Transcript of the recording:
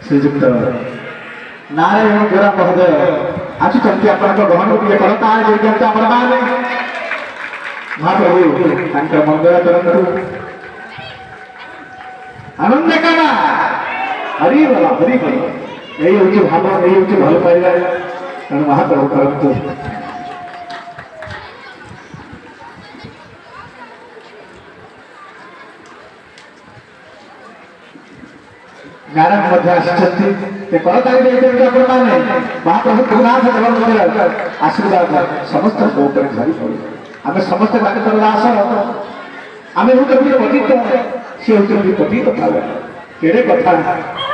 श्रीजुक्त नारायण गोरा महोदय आसुचंती आपनक ग्रहण किए करता जेजंत हमर माने महाप्रभु तांकर मंगल करंतु आनंद काना हरि बोला यही होची भाव यही होची भल पाइला कारण महाप्रभु करंतु नारायण मध्य आसुचंती ते करता जेजंत आपन माने महाप्रभु गुरुनाथ देव मंदिर आशीर्वाद समस्त ऊपर धरी पड़े आम समस्त बात आस आम हूँ पतित सी हूँ पतित केड़े कथा